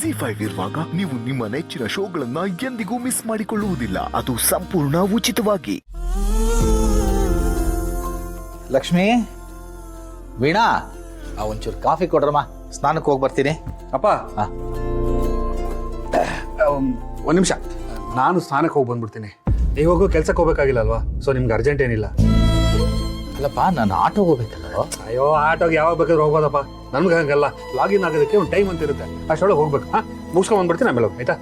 ZEE5 ಇರುವಾಗ ನೀವು ನಿಮ್ಮ ನೆಚ್ಚಿನ ಶೋಗಳನ್ನ ಎಂದಿಗೂ ಮಿಸ್ ಮಾಡಿಕೊಳ್ಳುವುದಿಲ್ಲ. ಅದು ಸಂಪೂರ್ಣ ಉಚಿತವಾಗಿ. ಲಕ್ಷ್ಮಿ, ವೀಣಾ, ಒಂಚೂರು ಕಾಫಿ ಕೊಡ್ರಮ್ಮ, ಸ್ನಾನಕ್ಕೆ ಹೋಗಿ ಬರ್ತೀನಿ. ಅಪ್ಪ ಒಂದು ನಿಮಿಷ, ನಾನು ಸ್ನಾನಕ್ಕೆ ಹೋಗಿ ಬಂದ್ಬಿಡ್ತೀನಿ. ಇವಾಗೂ ಕೆಲ್ಸಕ್ಕೆ ಹೋಗ್ಬೇಕಾಗಿಲ್ಲ ಅಲ್ವಾ? ಸೊ ನಿಮ್ಗೆ ಅರ್ಜೆಂಟ್ ಏನಿಲ್ಲ. ಅಲ್ಲಪ್ಪ, ನಾನು ಆಟೋಗೆ ಹೋಗ್ಬೇಕಲ್ಲ. ಅಯ್ಯೋ, ಆಟೋಗೆ ಯಾವಾಗ ಬೇಕಾದ್ರೂ ಹೋಗ್ಬೋದಪ್ಪ. ನನ್ಗೆ ಹಂಗಲ್ಲ, ಲಾಗಿನ್ ಆಗೋದಕ್ಕೆ ಒಂದು ಟೈಮ್ ಅಂತ ಇರುತ್ತೆ, ಅಷ್ಟೊಳಗೆ ಹೋಗ್ಬೇಕು. ಮುಗಿಸ್ಕೊಂಡ್ ಬಂದ್ಬಿಡ್ತೀನಿ, ಆಮೇಲೆ ಹೋಗಿ, ಆಯ್ತಾ?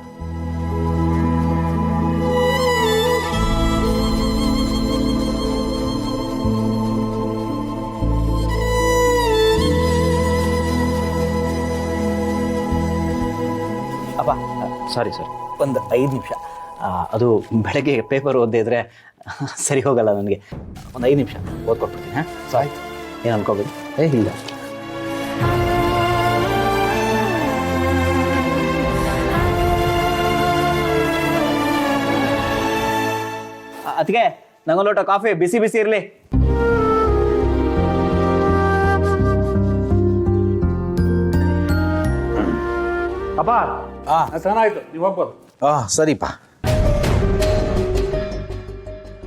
ಅಪ್ಪ ಸಾರಿ ಒಂದು 5 ನಿಮಿಷ. ಅದು ಬೆಳಗ್ಗೆ ಪೇಪರ್ ಓದದೇ ಇದ್ರೆ ಸರಿ ಹೋಗಲ್ಲ ನನಗೆ. ಒಂದು 5 ನಿಮಿಷ ಓದ್ಕೊಟ್ಬಿಡ್ತೀನಿ. ಹಾಂ, ಆಯ್ತು. ಏನು ಅನ್ಕೋಬೇಕು? ಇಲ್ಲ. ಅದಕ್ಕೆ ನಂಗೊಂದು ಲೋಟ ಕಾಫಿ ಬಿಸಿ ಬಿಸಿ ಇರಲಿ. ಅಪ್ಪ ಸ್ನಾನ ಆಯ್ತು, ನೀವು ಹೋಗ್ಬೋದು. ಸರಿಪ್ಪ.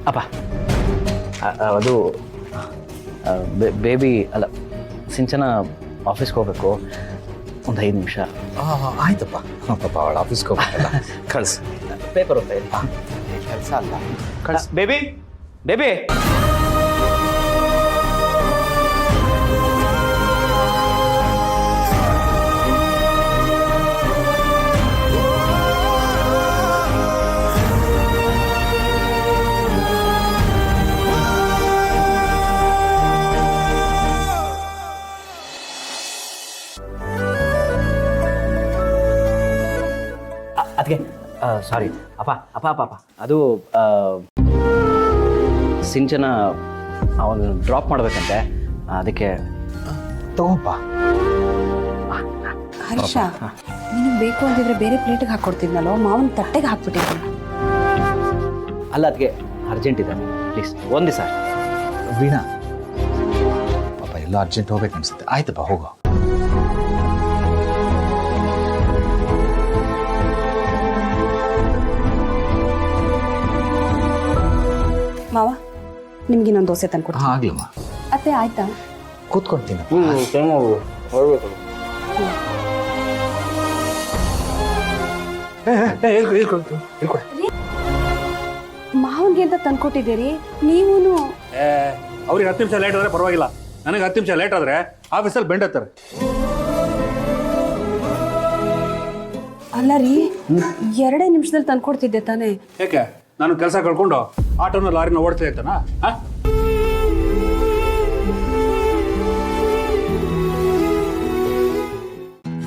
ಅಪ್ಪ ಅದು ಬೇಬಿ ಅಲ್ಲ, ಸಿಂಚನ ಆಫೀಸ್ಗೆ ಹೋಗ್ಬೇಕು. ಒಂದು 5 ನಿಮಿಷ. ಆಯ್ತಪ್ಪ. ಪಾಪ ಅವಳು ಆಫೀಸ್ಗೆ ಹೋಗ್ಬೇಕಲ್ಲ, ಕಳ್ಸು. ಪೇಪರ್ ಓದ್ತಾ ಇರಿ. ಕೆಲಸ ಅಲ್ಲ, ಕಳ್ಸು. ಬೇಬಿ ಬೇಬಿ ಅದಕ್ಕೆ ಸಾರಿ ಅಪ್ಪ ಅಪ್ಪ ಅಪ್ಪ ಅಪ್ಪ ಅದು ಸಿಂಚನ ಅವನು ಡ್ರಾಪ್ ಮಾಡ್ಬೇಕಂತೆ, ಅದಕ್ಕೆ ತಗೋಪ್ಪ. ಹರ್ಷ, ನಿನಗೆ ಬೇಕು ಅಂತಿದ್ರೆ ಬೇರೆ ಪ್ಲೇಟಿಗೆ ಹಾಕ್ಕೊಡ್ತಿದ್ನಲ್ಲೋ, ಮಾವನ ತಟ್ಟೆಗೆ ಹಾಕ್ಬಿಟ್ಟಿದ್ದೀನಿ. ಅಲ್ಲ, ಅದಕ್ಕೆ ಅರ್ಜೆಂಟ್ ಇದೆ, ಪ್ಲೀಸ್ ಒಂದು ದಿವಸ. ವೀಣಾ, ಪಾಪ ಎಲ್ಲೋ ಅರ್ಜೆಂಟ್ ಹೋಗ್ಬೇಕು ಅನ್ಸುತ್ತೆ. ಆಯ್ತಪ್ಪ, ಹೋಗೋ. ಮಾವ, ನಿಮ್ಗೆ ಇನ್ನೊಂದು ದೋಸೆ ತಂದ್ಕೊಡ್ತೀನಿ. ಆಗ್ಲಮ್ಮ, ಅತ್ತೆ ಆಯ್ತಾ? ಕೂತ್ಕೊಳ್ತೀನಿ. ಮಾವನ್ಗೆ ಅಂತ ತಂದ್ಕೊಟ್ಟಿದ್ದೀರಿ, ನೀವೂ. ಅವ್ರಿಗೆ 10 ನಿಮಿಷ ಲೇಟ್ ಆದ್ರೆ ಪರವಾಗಿಲ್ಲ, ನನಗೆ 10 ನಿಮಿಷ ಲೇಟ್ ಆದ್ರೆ ಆಫೀಸಲ್ಲಿ ಬೆಂಡ್ ಹತ್ತಾರೆ. ಅಲ್ಲ ರೀ, 2 ನಿಮಿಷದಲ್ಲಿ ತಂದ್ಕೊಡ್ತಿದ್ದೆ ತಾನೇ? ಯಾಕೆ ನಾನು ಕೆಲಸ ಕಳ್ಕೊಂಡು ಆಟೋನ ಲಾರಿನ ಓಡ್ತಾ ಇರ್ತಾನ?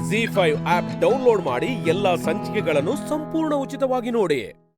ZEE5 ಆಪ್ ಡೌನ್ಲೋಡ್ ಮಾಡಿ ಎಲ್ಲಾ ಸಂಚಿಕೆಗಳನ್ನು ಸಂಪೂರ್ಣ ಉಚಿತವಾಗಿ ನೋಡಿ.